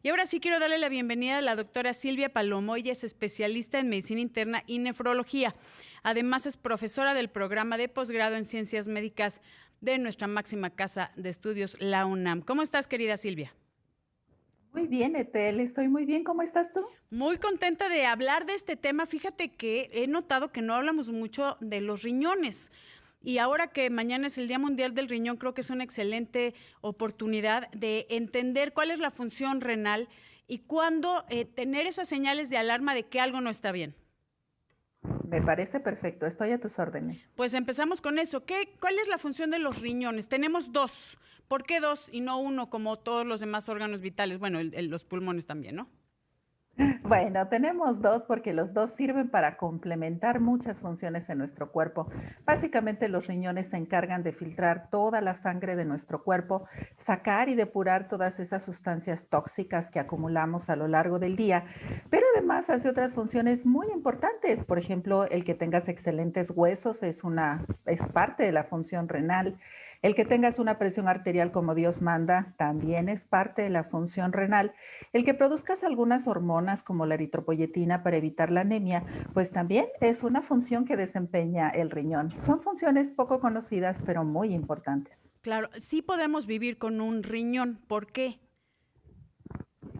Y ahora sí quiero darle la bienvenida a la doctora Silvia Palomo. Ella es especialista en medicina interna y nefrología. Además es profesora del programa de posgrado en ciencias médicas de nuestra máxima casa de estudios, la UNAM. ¿Cómo estás, querida Silvia? Muy bien, Etel, estoy muy bien. ¿Cómo estás tú? Muy contenta de hablar de este tema. Fíjate que he notado que no hablamos mucho de los riñones. Y ahora que mañana es el Día Mundial del Riñón, creo que es una excelente oportunidad de entender cuál es la función renal y cuándo tener esas señales de alarma de que algo no está bien. Me parece perfecto, estoy a tus órdenes. Pues empezamos con eso. ¿Cuál es la función de los riñones? Tenemos dos. ¿Por qué dos y no uno como todos los demás órganos vitales? Bueno, los pulmones también, ¿no? Bueno, tenemos dos porque los dos sirven para complementar muchas funciones en nuestro cuerpo. Básicamente los riñones se encargan de filtrar toda la sangre de nuestro cuerpo, sacar y depurar todas esas sustancias tóxicas que acumulamos a lo largo del día, pero además hace otras funciones muy importantes. Por ejemplo, el que tengas excelentes huesos es parte de la función renal. El que tengas una presión arterial como Dios manda también es parte de la función renal. El que produzcas algunas hormonas como la eritropoyetina para evitar la anemia, pues también es una función que desempeña el riñón. Son funciones poco conocidas, pero muy importantes. Claro, sí podemos vivir con un riñón. ¿Por qué?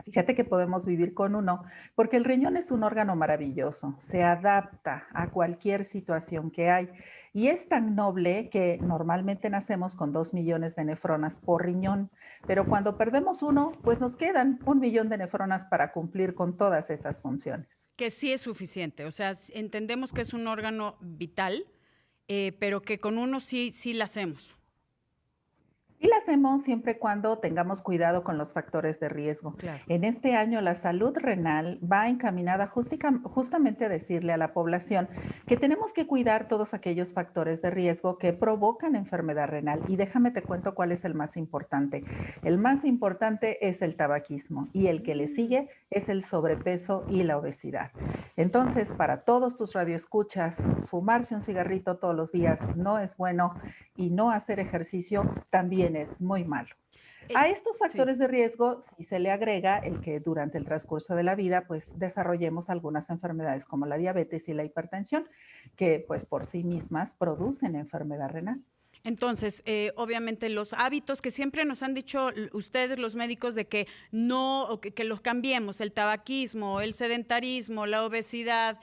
Fíjate que podemos vivir con uno, porque el riñón es un órgano maravilloso, se adapta a cualquier situación que hay y es tan noble que normalmente nacemos con 2 millones de nefronas por riñón, pero cuando perdemos uno, pues nos quedan 1 millón de nefronas para cumplir con todas esas funciones. Que sí es suficiente. O sea, entendemos que es un órgano vital, pero que con uno sí la hacemos. Y la hacemos siempre y cuando tengamos cuidado con los factores de riesgo. Claro. En este año la salud renal va encaminada justamente a decirle a la población que tenemos que cuidar todos aquellos factores de riesgo que provocan enfermedad renal. Y déjame te cuento cuál es el más importante. El más importante es el tabaquismo y el que le Mm. sigue es el sobrepeso y la obesidad. Entonces, para todos tus radioescuchas, fumarse un cigarrito todos los días no es bueno y no hacer ejercicio también es muy malo. A estos Sí. factores de riesgo sí se le agrega el que durante el transcurso de la vida pues desarrollemos algunas enfermedades como la diabetes y la hipertensión, que pues por sí mismas producen enfermedad renal. Entonces, obviamente los hábitos que siempre nos han dicho ustedes, los médicos, de que no, o que los cambiemos, el tabaquismo, el sedentarismo, la obesidad,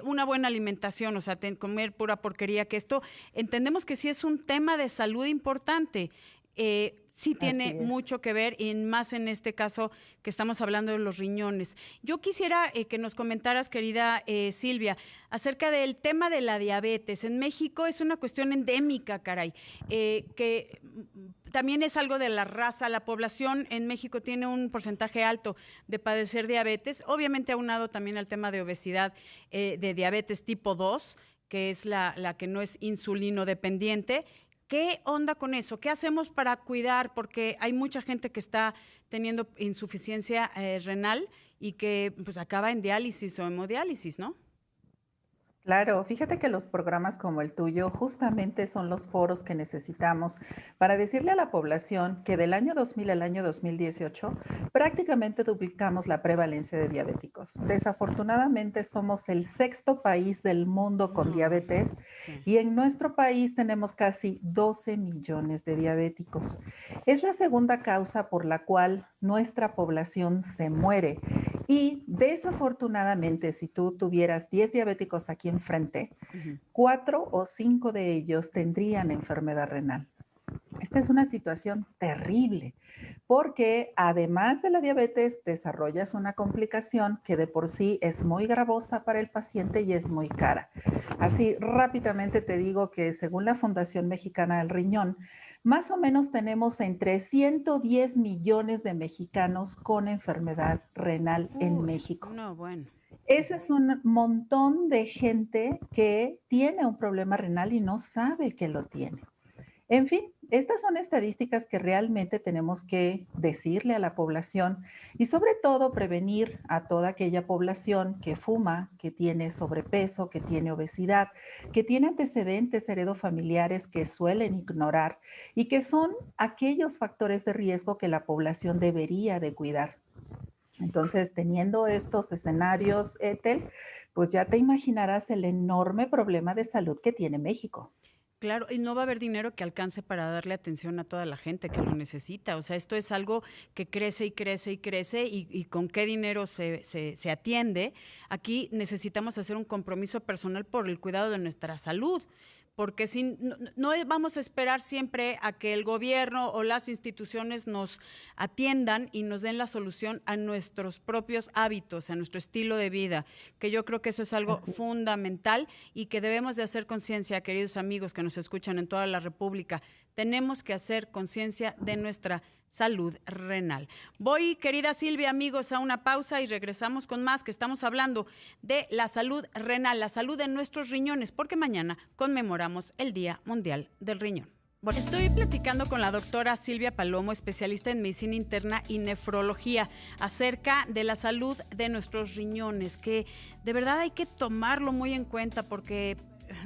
una buena alimentación, o sea, comer pura porquería, que esto, entendemos que sí es un tema de salud importante. Sí tiene Así es. mucho que ver, y más en este caso que estamos hablando de los riñones. Yo quisiera que nos comentaras, querida Silvia, acerca del tema de la diabetes. En México es una cuestión endémica, caray, que también es algo de la raza. La población en México tiene un porcentaje alto de padecer diabetes, obviamente aunado también al tema de obesidad, de diabetes tipo 2, que es la que no es insulino dependiente. ¿Qué onda con eso? ¿Qué hacemos para cuidar? Porque hay mucha gente que está teniendo insuficiencia renal y que pues acaba en diálisis o hemodiálisis, ¿no? Claro, fíjate que los programas como el tuyo justamente son los foros que necesitamos para decirle a la población que del año 2000 al año 2018 prácticamente duplicamos la prevalencia de diabéticos. Desafortunadamente somos el sexto país del mundo con No, diabetes sí. y en nuestro país tenemos casi 12 millones de diabéticos. Es la segunda causa por la cual nuestra población se muere. Y desafortunadamente, si tú tuvieras 10 diabéticos aquí enfrente, Ujú. 4 o 5 de ellos tendrían enfermedad renal. Esta es una situación terrible porque además de la diabetes desarrollas una complicación que de por sí es muy gravosa para el paciente y es muy cara. Así rápidamente te digo que según la Fundación Mexicana del Riñón, más o menos tenemos entre 110 millones de mexicanos con enfermedad renal en Uy, México. no, bueno. Ese Ujú. es un montón de gente que tiene un problema renal y no sabe que lo tiene. En fin, estas son estadísticas que realmente tenemos que decirle a la población y sobre todo prevenir a toda aquella población que fuma, que tiene sobrepeso, que tiene obesidad, que tiene antecedentes heredofamiliares que suelen ignorar y que son aquellos factores de riesgo que la población debería de cuidar. Entonces, teniendo estos escenarios, Ethel, pues ya te imaginarás el enorme problema de salud que tiene México. Claro, y no va a haber dinero que alcance para darle atención a toda la gente que lo necesita. O sea, esto es algo que crece y crece y crece y con qué dinero se atiende. Aquí necesitamos hacer un compromiso personal por el cuidado de nuestra salud, porque si, no vamos a esperar siempre a que el gobierno o las instituciones nos atiendan y nos den la solución a nuestros propios hábitos, a nuestro estilo de vida, que yo creo que eso es algo Así es. fundamental y que debemos de hacer conciencia, queridos amigos que nos escuchan en toda la República. Tenemos que hacer conciencia de nuestra salud renal. Voy, querida Silvia, amigos, a una pausa y regresamos con más, que estamos hablando de la salud renal, la salud de nuestros riñones, porque mañana conmemoramos el Día Mundial del Riñón. Bueno, estoy platicando con la doctora Silvia Palomo, especialista en medicina interna y nefrología, acerca de la salud de nuestros riñones, que de verdad hay que tomarlo muy en cuenta porque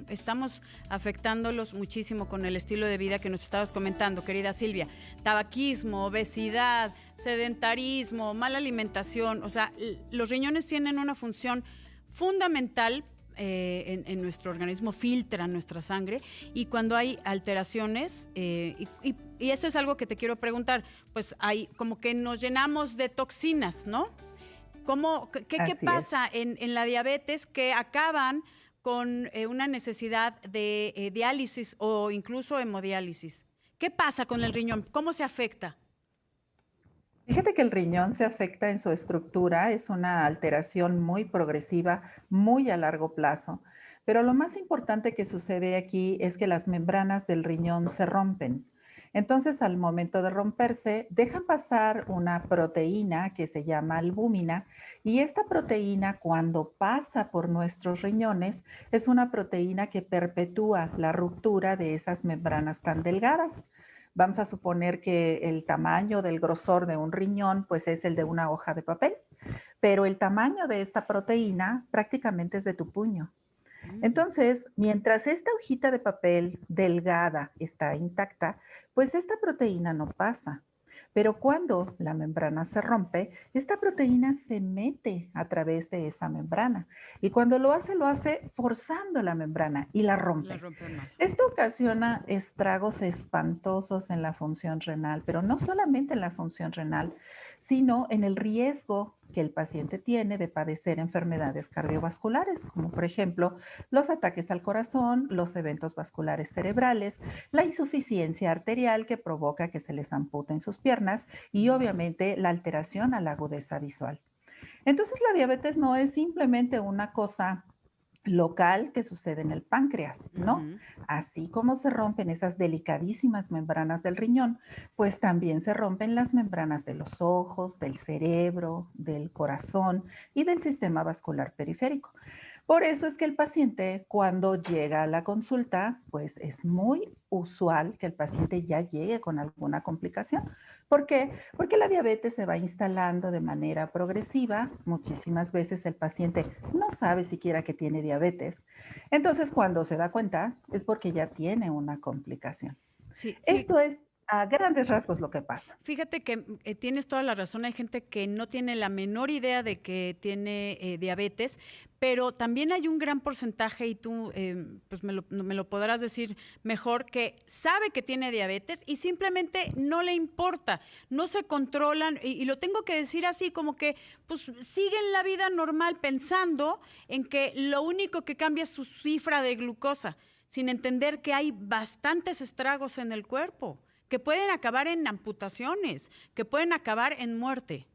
estamos afectándolos muchísimo con el estilo de vida que nos estabas comentando, querida Silvia. Tabaquismo, obesidad, sedentarismo, mala alimentación. O sea, los riñones tienen una función fundamental en nuestro organismo, filtran nuestra sangre y cuando hay alteraciones, y eso es algo que te quiero preguntar, pues hay como que nos llenamos de toxinas, ¿no? ¿Qué Así es. pasa en la diabetes que acaban con una necesidad de diálisis o incluso hemodiálisis? ¿Qué pasa con el riñón? ¿Cómo se afecta? Fíjate que el riñón se afecta en su estructura, es una alteración muy progresiva, muy a largo plazo. Pero lo más importante que sucede aquí es que las membranas del riñón se rompen. Entonces, al momento de romperse, dejan pasar una proteína que se llama albúmina y esta proteína, cuando pasa por nuestros riñones, es una proteína que perpetúa la ruptura de esas membranas tan delgadas. Vamos a suponer que el tamaño del grosor de un riñón pues es el de una hoja de papel, pero el tamaño de esta proteína prácticamente es de tu puño. Mm, Entonces, mientras esta hojita de papel delgada está intacta, pues esta proteína no pasa. Pero cuando la membrana se rompe, esta proteína se mete a través de esa membrana. Y cuando lo hace forzando la membrana y la la rompe. rompe más. Esto ocasiona estragos espantosos en la función renal, pero no solamente en la función renal, sino en el riesgo que el paciente tiene de padecer enfermedades cardiovasculares, como por ejemplo los ataques al corazón, los eventos vasculares cerebrales, la insuficiencia arterial que provoca que se les amputen sus piernas y obviamente la alteración a la agudeza visual. Entonces la diabetes no es simplemente una cosa local que sucede en el páncreas, ¿no? Ujú. Así como se rompen esas delicadísimas membranas del riñón, pues también se rompen las membranas de los ojos, del cerebro, del corazón y del sistema vascular periférico. Por eso es que el paciente cuando llega a la consulta, pues es muy usual que el paciente ya llegue con alguna complicación. ¿Por qué? Porque la diabetes se va instalando de manera progresiva. Muchísimas veces el paciente no sabe siquiera que tiene diabetes. Entonces, cuando se da cuenta, es porque ya tiene una complicación. Sí, Esto es a grandes rasgos lo que pasa. fíjate que tienes toda la razón. Hay gente que no tiene la menor idea de que tiene diabetes, pero también hay un gran porcentaje, y tú pues me lo podrás decir mejor, que sabe que tiene diabetes y simplemente no le importa, no se controlan, y lo tengo que decir así, como que pues siguen la vida normal pensando en que lo único que cambia es su cifra de glucosa, sin entender que hay bastantes estragos en el cuerpo que pueden acabar en amputaciones, que pueden acabar en muerte.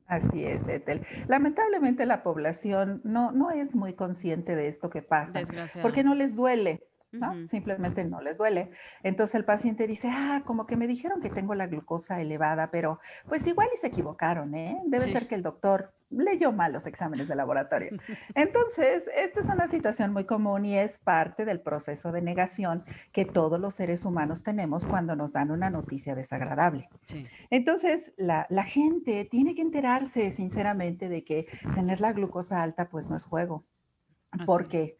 Así es, Ethel. Lamentablemente la población no es muy consciente de esto que pasa, porque no Desgraciadamente. les duele, ¿no? Ujú. Simplemente no les duele. Entonces el paciente dice, como que me dijeron que tengo la glucosa elevada, pero pues igual y se equivocaron, ¿eh? Debe Sí. ser que el doctor leyó mal los exámenes de laboratorio. Entonces, esta es una situación muy común y es parte del proceso de negación que todos los seres humanos tenemos cuando nos dan una noticia desagradable. Sí. Entonces, la gente tiene que enterarse sinceramente de que tener la glucosa alta pues no es juego. Así es. porque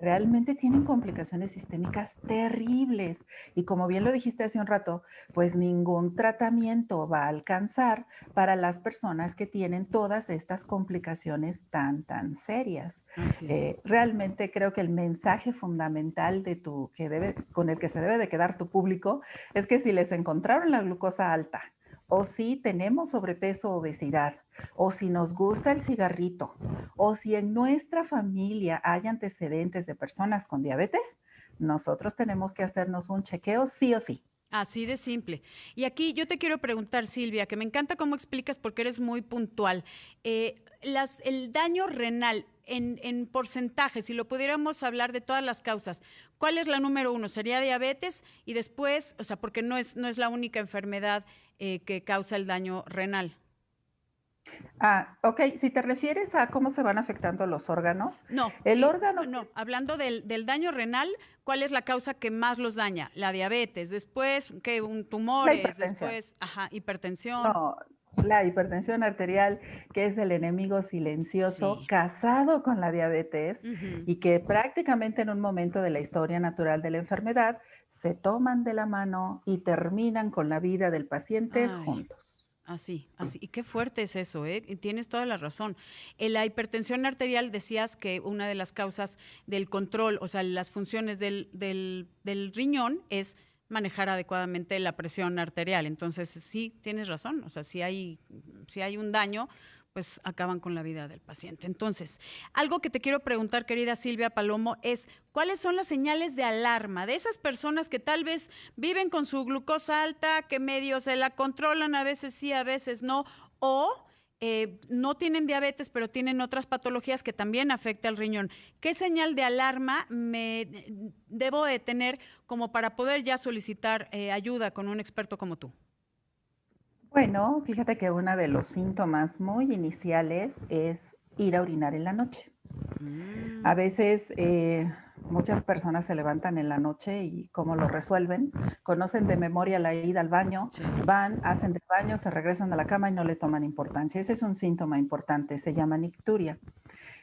realmente tienen complicaciones sistémicas terribles. Y como bien lo dijiste hace un rato, pues ningún tratamiento va a alcanzar para las personas que tienen todas estas complicaciones tan serias. Así es. Realmente creo que el mensaje fundamental con el que se debe de quedar tu público es que si les encontraron la glucosa alta, o si tenemos sobrepeso o obesidad, o si nos gusta el cigarrito, o si en nuestra familia hay antecedentes de personas con diabetes, nosotros tenemos que hacernos un chequeo sí o sí. Así de simple. Y aquí yo te quiero preguntar, Silvia, que me encanta cómo explicas porque eres muy puntual. El daño renal en porcentaje, si lo pudiéramos hablar de todas las causas, ¿cuál es la número uno? ¿Sería diabetes? Y después, o sea, porque no es la única enfermedad que causa el daño renal. Ok, si te refieres a cómo se van afectando los órganos, No, el sí, órgano, no. Hablando del daño renal, ¿cuál es la causa que más los daña? La diabetes, después, ¿qué? la Tumores, hipertensión. después, ajá, hipertensión. No, la hipertensión arterial, que es el enemigo silencioso, Sí. casado con la diabetes, Ujú. y que prácticamente en un momento de la historia natural de la enfermedad se toman de la mano y terminan con la vida del paciente Ay, juntos. así, así. Y qué fuerte es eso, ¿eh? Y tienes toda la razón. En la hipertensión arterial decías que una de las causas del control, o sea, las funciones del riñón es manejar adecuadamente la presión arterial. Entonces, sí, tienes razón. O sea, si hay un daño, pues acaban con la vida del paciente. Entonces, algo que te quiero preguntar, querida Silvia Palomo, es ¿cuáles son las señales de alarma de esas personas que tal vez viven con su glucosa alta, que medio se la controlan, a veces sí, a veces no, o no tienen diabetes, pero tienen otras patologías que también afectan al riñón? ¿Qué señal de alarma me debo de tener como para poder ya solicitar ayuda con un experto como tú? Bueno, fíjate que uno de los síntomas muy iniciales es ir a orinar en la noche. A Mm, veces muchas personas se levantan en la noche y ¿cómo lo resuelven? Conocen de memoria la ida al baño, sí. van, hacen del baño, se regresan a la cama y no le toman importancia. Ese es un síntoma importante, se llama nicturia.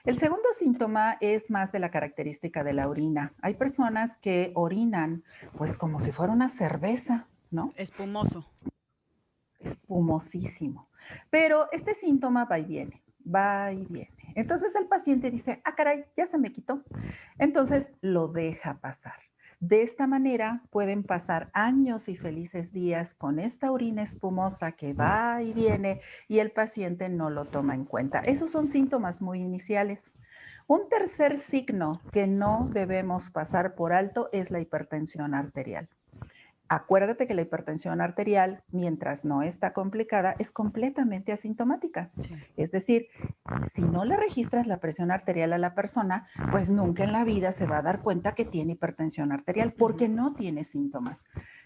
El segundo síntoma es más de la característica de la orina. Hay personas que orinan pues como si fuera una cerveza, ¿no? Espumoso. Espumosísimo. Pero este síntoma va y viene, va y viene. Entonces el paciente dice, ah, caray, ya se me quitó. Entonces lo deja pasar. De esta manera pueden pasar años y felices días con esta orina espumosa que va y viene y el paciente no lo toma en cuenta. Esos son síntomas muy iniciales. Un tercer signo que no debemos pasar por alto es la hipertensión arterial. Acuérdate que la hipertensión arterial, mientras no está complicada, es completamente asintomática. Sí. Es decir, si no le registras la presión arterial a la persona, pues nunca en la vida se va a dar cuenta que tiene hipertensión arterial porque Ujú. no tiene síntomas.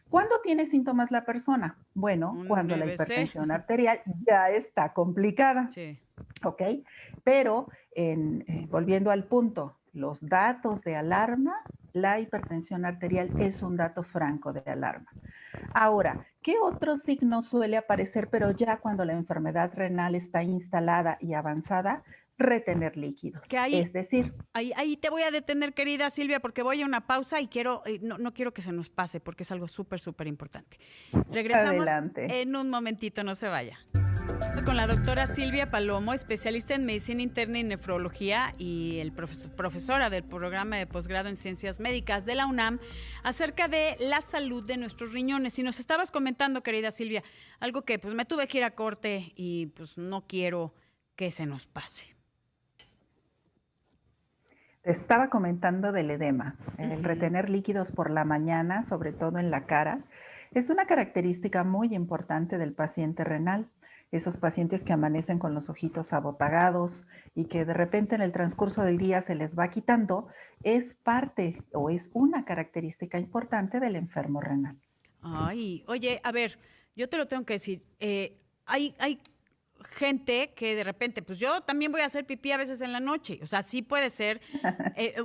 ¿Cuándo tiene síntomas la persona? Bueno, Un cuando la EBC. hipertensión arterial ya está complicada. Sí. ¿Ok? Pero volviendo al punto, los datos de alarma, la hipertensión arterial es un dato franco de alarma. Ahora, ¿qué otro signo suele aparecer, pero ya cuando la enfermedad renal está instalada y avanzada? Retener Que líquidos. ahí, Es decir, ahí te voy a detener, querida Silvia, porque voy a una pausa y quiero, no quiero que se nos pase, porque es algo súper importante. Regresamos adelante. en un momentito, no se vaya. Estoy con la doctora Silvia Palomo, especialista en medicina interna y nefrología y profesora del programa de posgrado en ciencias médicas de la UNAM, acerca de la salud de nuestros riñones. Y nos estabas comentando, querida Silvia, algo que pues me tuve que ir a corte y pues no quiero que se nos pase. Te estaba comentando del edema. El Ujú. retener líquidos por la mañana, sobre todo en la cara, es una característica muy importante del paciente renal. Esos pacientes que amanecen con los ojitos abotagados y que de repente en el transcurso del día se les va quitando, es parte o es una característica importante del enfermo renal. Ay, oye, a ver, yo te lo tengo que decir. Hay gente que de repente, pues yo también voy a hacer pipí a veces en la noche. O sea, sí puede ser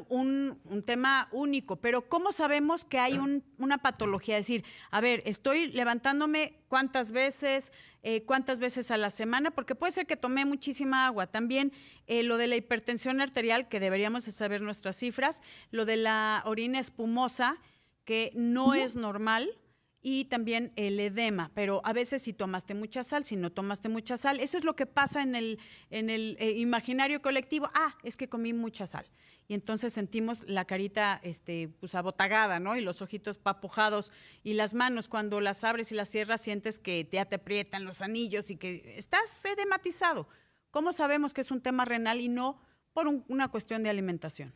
un tema único, pero ¿cómo sabemos que hay una patología? Es decir, a ver, estoy levantándome cuántas veces a la semana, porque puede ser que tomé muchísima agua. También lo de la hipertensión arterial, que deberíamos saber nuestras cifras, lo de la orina espumosa, que no es normal, y también el edema, pero a veces si tomaste mucha sal, si no tomaste mucha sal, eso es lo que pasa en el imaginario colectivo. Es que comí mucha sal. Y entonces sentimos la carita pues abotagada, ¿no? Y los ojitos papujados y las manos cuando las abres y las cierras sientes que ya te aprietan los anillos y que estás edematizado. ¿Cómo sabemos que es un tema renal y no por una cuestión de alimentación?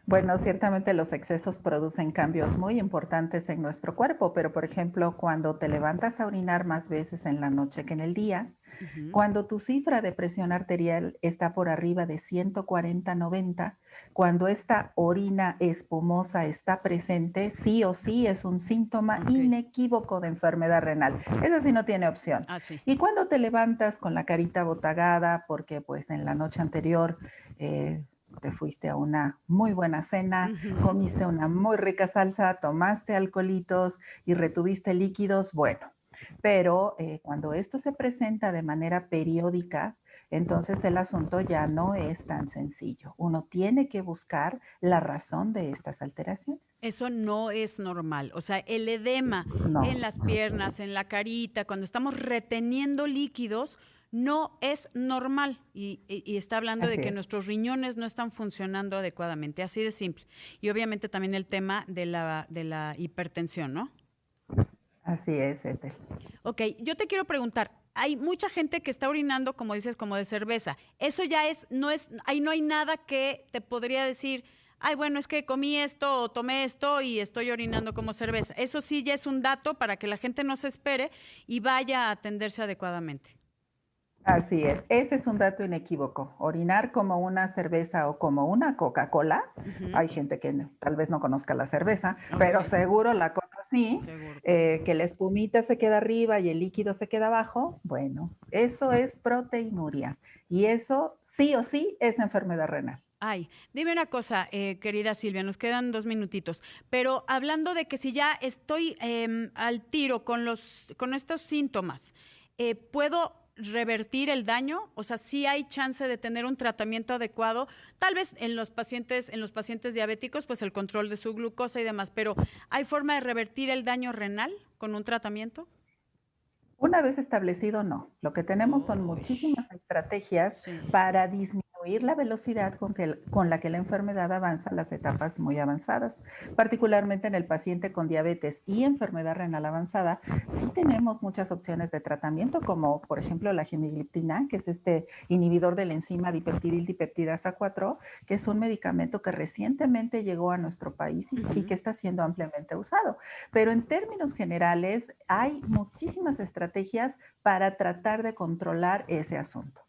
Bueno, ciertamente los excesos producen cambios muy importantes en nuestro cuerpo, pero por ejemplo, cuando te levantas a orinar más veces en la noche que en el día, cuando tu cifra de presión arterial está por arriba de 140/90, cuando esta orina espumosa está presente, sí o sí es un síntoma inequívoco de enfermedad renal. Eso sí no tiene opción. Sí. Y cuando te levantas con la carita botagada, porque pues en la noche anterior te fuiste a una muy buena cena, comiste una muy rica salsa, tomaste alcoholitos y retuviste líquidos, bueno. Pero cuando esto se presenta de manera periódica, entonces el asunto ya no es tan sencillo. Uno tiene que buscar la razón de estas alteraciones. Eso no es normal. O sea, el edema en las piernas, en la carita, cuando estamos reteniendo líquidos, no es normal. Y está hablando de que nuestros riñones no están funcionando adecuadamente, así de simple. Y obviamente también el tema de la hipertensión, ¿no? Así es, Ethel. Ok, yo te quiero preguntar, hay mucha gente que está orinando, como dices, como de cerveza. Eso ya ahí no hay nada que te podría decir, bueno, es que comí esto o tomé esto y estoy orinando como cerveza. Eso sí ya es un dato para que la gente no se espere y vaya a atenderse adecuadamente. Así es, ese es un dato inequívoco. Orinar como una cerveza o como una Coca-Cola, hay gente que tal vez no conozca la cerveza, pero seguro la Coca sí, que la espumita se queda arriba y el líquido se queda abajo, bueno, eso es proteinuria y eso sí o sí es enfermedad renal. Dime una cosa, querida Silvia, nos quedan 2 minutitos, pero hablando de que si ya estoy al tiro con estos síntomas, ¿puedo revertir el daño? O sea, ¿sí hay chance de tener un tratamiento adecuado? Tal vez en los pacientes diabéticos, pues el control de su glucosa y demás, pero ¿hay forma de revertir el daño renal con un tratamiento? Una vez establecido, no. Lo que tenemos son muchísimas estrategias para disminuir la velocidad con la que la enfermedad avanza a las etapas muy avanzadas. Particularmente en el paciente con diabetes y enfermedad renal avanzada, sí tenemos muchas opciones de tratamiento, como por ejemplo la gemigliptina, que es este inhibidor de la enzima dipeptidildipeptidasa 4, que es un medicamento que recientemente llegó a nuestro país y que está siendo ampliamente usado. Pero en términos generales, hay muchísimas estrategias para tratar de controlar ese asunto.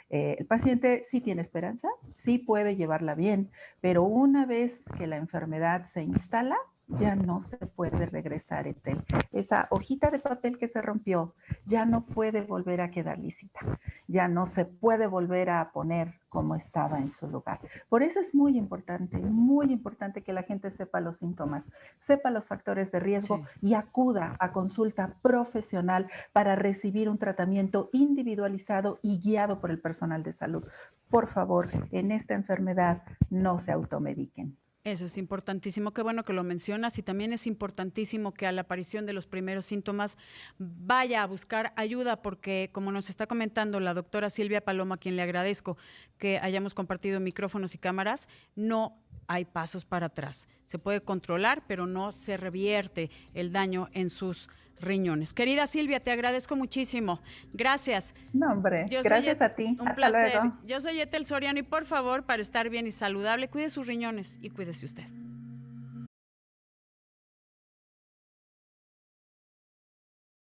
El paciente sí tiene esperanza, sí puede llevarla bien, pero una vez que la enfermedad se instala, ya no se puede regresar, Ethel. Esa hojita de papel que se rompió ya no puede volver a quedar lisita, ya no se puede volver a poner como estaba en su lugar. Por eso es muy importante que la gente sepa los síntomas, sepa los factores de riesgo y acuda a consulta profesional para recibir un tratamiento individualizado y guiado por el personal de salud. Por favor, en esta enfermedad no se automediquen. Eso es importantísimo, qué bueno que lo mencionas, y también es importantísimo que a la aparición de los primeros síntomas vaya a buscar ayuda, porque como nos está comentando la doctora Silvia Paloma, a quien le agradezco que hayamos compartido micrófonos y cámaras, no hay pasos para atrás. Se puede controlar, pero no se revierte el daño en sus riñones. Querida Silvia, te agradezco muchísimo. Gracias. No, hombre, gracias a ti. Un placer. Luego. Yo soy Ethel Soriano y por favor, para estar bien y saludable, cuide sus riñones y cuídese usted.